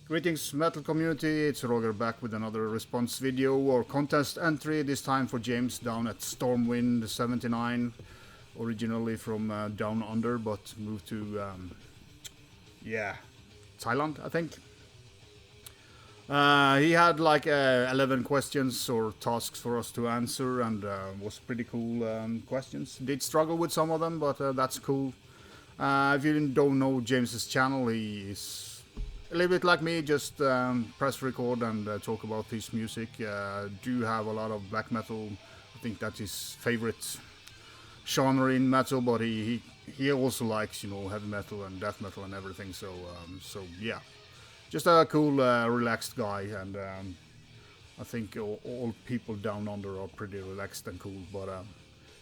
Greetings metal community, it's Roger back with another response video or contest entry, this time for James down at Stormwind 79, originally from down under but moved to, Thailand I think. He had like 11 questions or tasks for us to answer and was pretty cool questions. Did struggle with some of them, but that's cool. If you don't know James's channel, he is a little bit like me, just press record and talk about his music. Do have a lot of black metal. I think that's his favorite genre in metal, but he also likes, you know, heavy metal and death metal and everything. So yeah, just a cool, relaxed guy, and I think all people down under are pretty relaxed and cool. But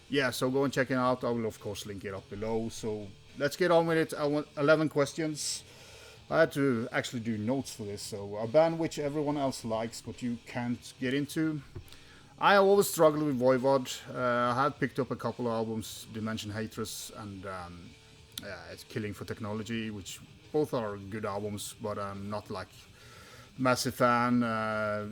yeah, so go and check it out. I will of course link it up below. So let's get on with it. I want 11 questions. I had to actually do notes for this. So a band which everyone else likes but you can't get into. I always struggled with Voivod. I had picked up a couple of albums, Dimension Hatress and it's Killing for Technology, which both are good albums, but I'm not like massive fan.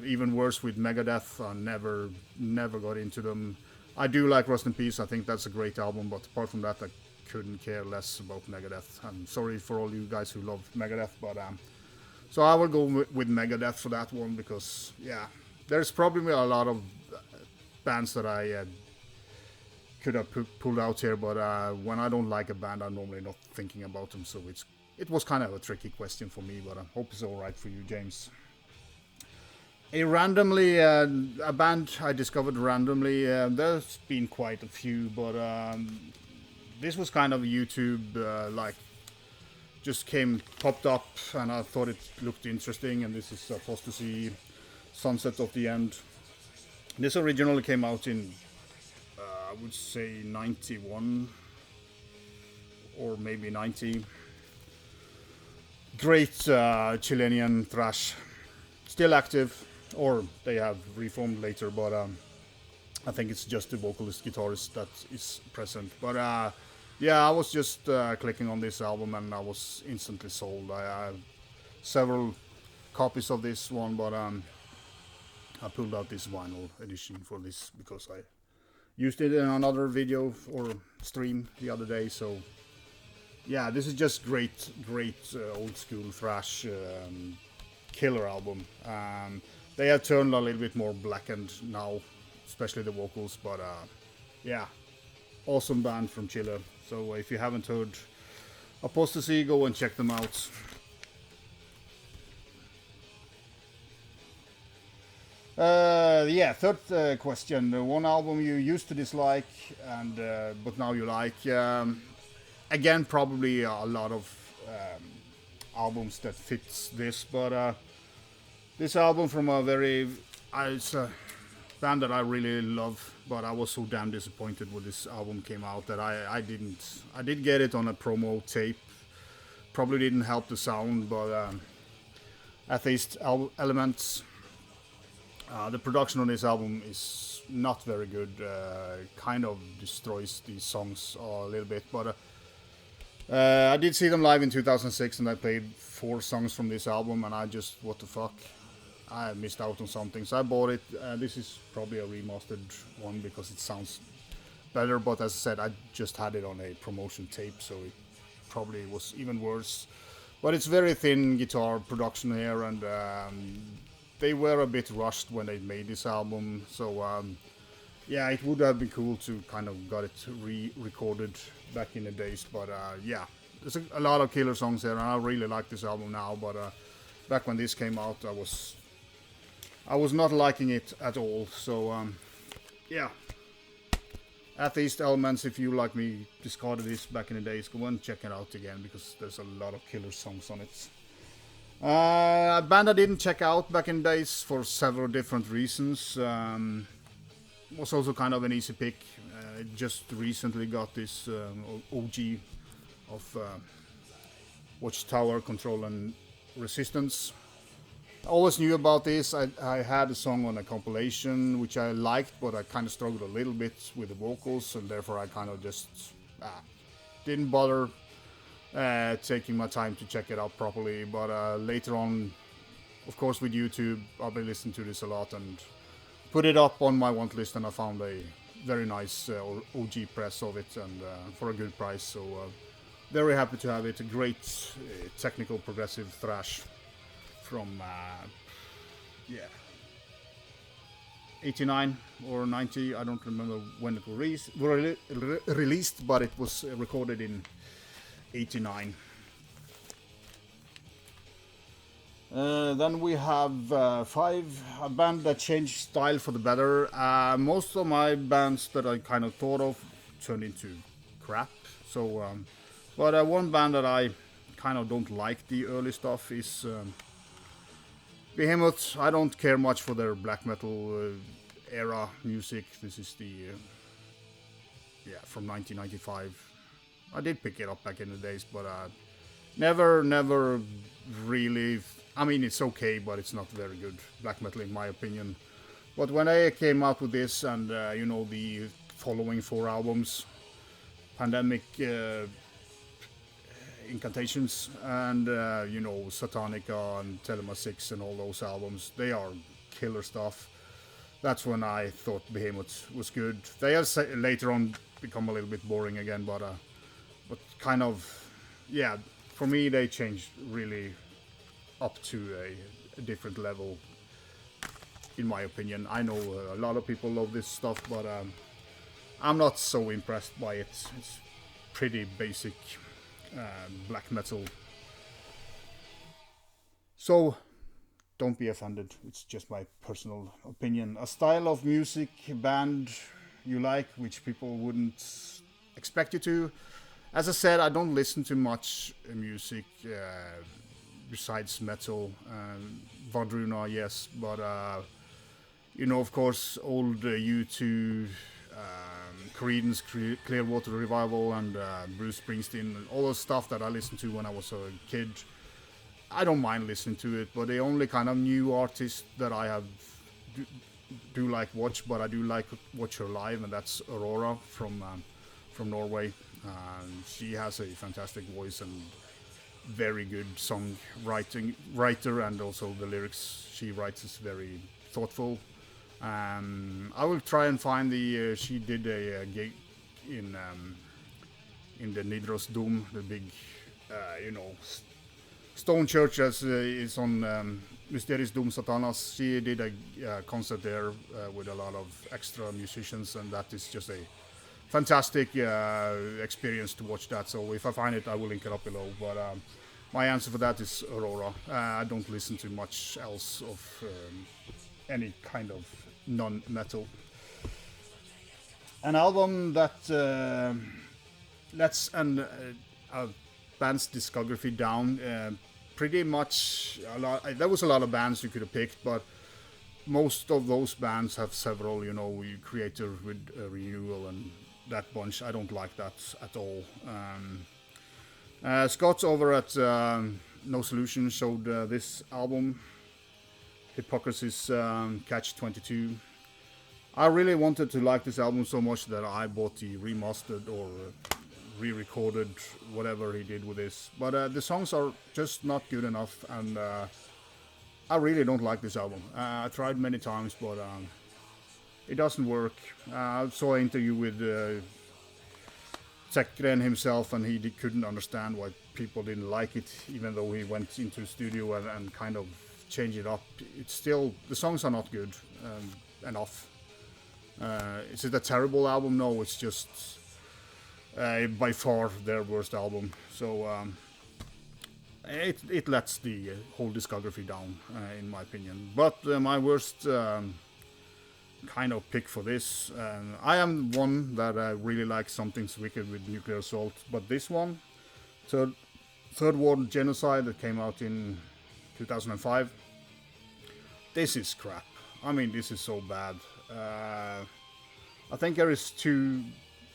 Even worse with Megadeth, I never got into them. I do like Rust in Peace. I think that's a great album, but apart from that, I couldn't care less about Megadeth. I'm sorry for all you guys who love Megadeth, but so I will go with Megadeth for that one, because yeah, there's probably a lot of bands that I could have pulled out here, but when I don't like a band, I'm normally not thinking about them, so it was kind of a tricky question for me, but I hope it's alright for you, James. A band I discovered randomly, there's been quite a few, but this was kind of YouTube, like, just popped up, and I thought it looked interesting, and this is Apostasy, Sunset of the End. This originally came out in, I would say 91, or maybe 90. Great Chilean thrash, still active, or they have reformed later, but I think it's just the vocalist guitarist that is present. But yeah, I was just clicking on this album and I was instantly sold. I have several copies of this one, but I pulled out this vinyl edition for this because I used it in another video or stream the other day. So yeah, this is just great old school thrash killer album. They have turned a little bit more blackened now, especially the vocals, but yeah, awesome band from Chile. So if you haven't heard Apostasy, go and check them out. Yeah, third question. One album you used to dislike, and but now you like. Again, probably a lot of albums that fits this, but this album from it's a band that I really love, but I was so damn disappointed when this album came out that I did get it on a promo tape. Probably didn't help the sound, but Atheist Elements. The production on this album is not very good. Kind of destroys these songs a little bit, but I did see them live in 2006, and I played 4 songs from this album, and I just, what the fuck, I missed out on something, so I bought it. This is probably a remastered one because it sounds better, but as I said, I just had it on a promotion tape, so it probably was even worse. But it's very thin guitar production here, and they were a bit rushed when they made this album, so yeah, it would have been cool to kind of got it re-recorded back in the days, but yeah, there's a lot of killer songs here, and I really like this album now, but back when this came out, I was not liking it at all. So yeah, Atheist Elements, if you like me discarded this back in the days, go and check it out again, because there's a lot of killer songs on it. A band I didn't check out back in the days for several different reasons. Was also kind of an easy pick. Just recently got this OG of Watchtower, Control and Resistance. I always knew about this. I had a song on a compilation which I liked, but I kind of struggled a little bit with the vocals, and therefore I kind of just didn't bother taking my time to check it out properly. But later on of course, with YouTube, I've been listening to this a lot and put it up on my want list, and I found a very nice OG press of it, and for a good price. So very happy to have it. A great technical progressive thrash from yeah 89 or 90. I don't remember when it was released, but it was recorded in 89. Then we have a band that changed style for the better. Most of my bands that I kind of thought of turned into crap. So, but one band that I kind of don't like the early stuff is Behemoth. I don't care much for their black metal era music. This is the yeah, from 1995. I did pick it up back in the days, but never really. I mean, it's okay, but it's not very good black metal in my opinion. But when I came out with this, and you know, the following 4 albums, Pandemic, Incantations, and you know, Satanica and Telema 6 and all those albums, they are killer stuff. That's when I thought Behemoth was good. They have later on become a little bit boring again, but kind of, yeah, for me they changed really up to a different level, in my opinion. I know a lot of people love this stuff, but I'm not so impressed by it. It's pretty basic black metal. So don't be offended. It's just my personal opinion. A style of music band you like, which people wouldn't expect you to. As I said, I don't listen to much music besides metal. Vadruna, yes, but you know, of course, old U2, Creedence, Clearwater Revival, and Bruce Springsteen, all the stuff that I listened to when I was a kid. I don't mind listening to it, but the only kind of new artist that I have do like watch, but I do like watch her live, and that's Aurora from Norway. She has a fantastic voice and very good writer, and also the lyrics she writes is very thoughtful. I will try and find the. She did a gig in the Nidarosdomen, the big, you know, stone church as is on Nidarosdomen Satanas. She did a concert there with a lot of extra musicians, and that is just a fantastic experience to watch that. So if I find it, I will link it up below. But my answer for that is Aurora. I don't listen to much else of any kind of non-metal. An album that lets a band's discography down. Pretty much a lot. There was a lot of bands you could have picked, but most of those bands have several, you know, creator with renewal and that bunch. I don't like that at all. Scott over at No Solution showed this album, Hypocrisy's Catch 22. I really wanted to like this album so much that I bought the remastered or re-recorded, whatever he did with this. But the songs are just not good enough, and I really don't like this album. I tried many times, but it doesn't work. I saw an interview with Zekren himself, and he couldn't understand why people didn't like it, even though he went into the studio and kind of changed it up. It's still, the songs are not good enough. Is it a terrible album? No, it's just by far their worst album. So it lets the whole discography down, in my opinion. But my worst kind of pick for this, I am one that really likes Something's Wicked with Nuclear Assault, but this one, Third World Genocide, that came out in 2005, this is crap. I mean, this is so bad. I think there is 2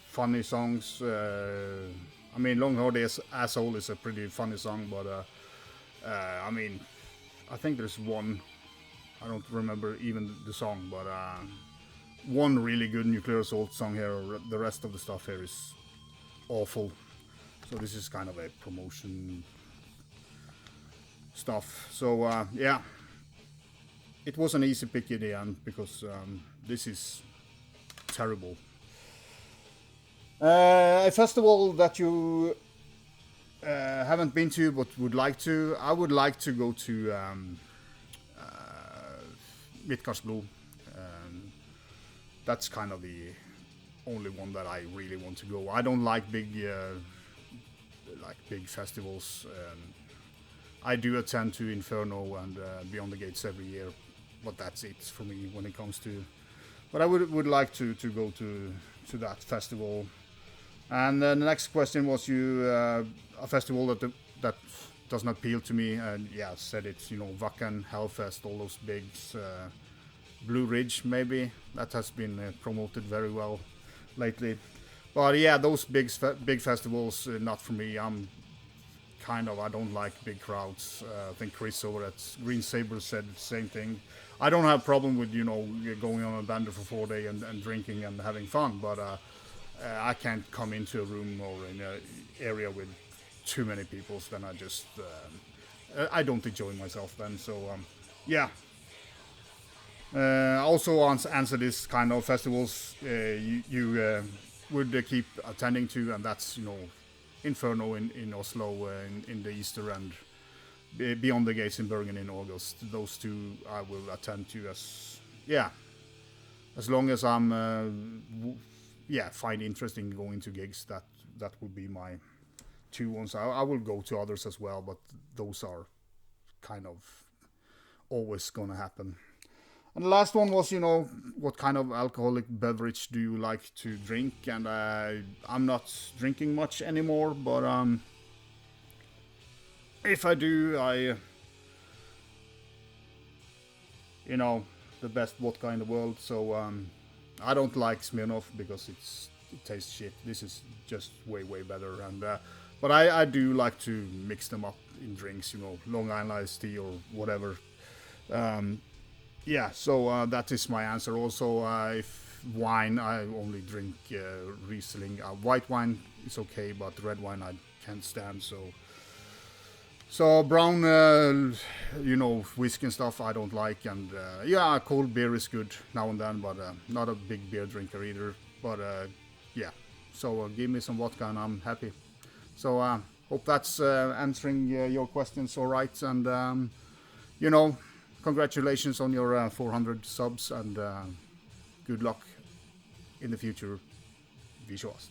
funny songs. I mean, Long Hard Asshole is a pretty funny song, but I mean, I think there's one, I don't remember even the song, but one really good Nuclear Assault song here. The rest of the stuff here is awful. So this is kind of a promotion stuff. So yeah, it was an easy pick in the end because this is terrible. A festival that you haven't been to but would like to. I would like to go to Midgardsblå. That's kind of the only one that I really want to go. I don't like big festivals. I do attend to Inferno and Beyond the Gates every year, but that's it for me when it comes to. But I would like to go to that festival. And the next question was a festival that does not appeal to me. And yeah, I said it. Wacken, Hellfest, all those bigs. Blue Ridge maybe that has been promoted very well lately. But yeah, those big festivals not for me. I don't like big crowds. I think Chris over at Green Saber said the same thing. I don't have a problem with going on a bender for 4 days and drinking and having fun, but I can't come into a room or in an area with too many people. Then I just I don't enjoy myself then. So yeah. Also answer this kind of festivals you would keep attending to, and that's Inferno in Oslo in the Easter, and Beyond the Gates in Bergen in August. Those two I will attend to as long as I'm find interesting going to gigs. That would be my two ones. I will go to others as well, but those are kind of always gonna happen. And the last one was, what kind of alcoholic beverage do you like to drink? And I'm not drinking much anymore, but if I do, the best vodka in the world. So I don't like Smirnoff because it tastes shit. This is just way better. And but I do like to mix them up in drinks, Long Island iced tea or whatever. So that is my answer. Also, if wine, I only drink Riesling. White wine is okay, but red wine I can't stand. So brown, whiskey and stuff I don't like. And cold beer is good now and then, but not a big beer drinker either. But so give me some vodka and I'm happy. So hope that's answering your questions all right. And congratulations on your 400 subs, and good luck in the future. Vi kjøres.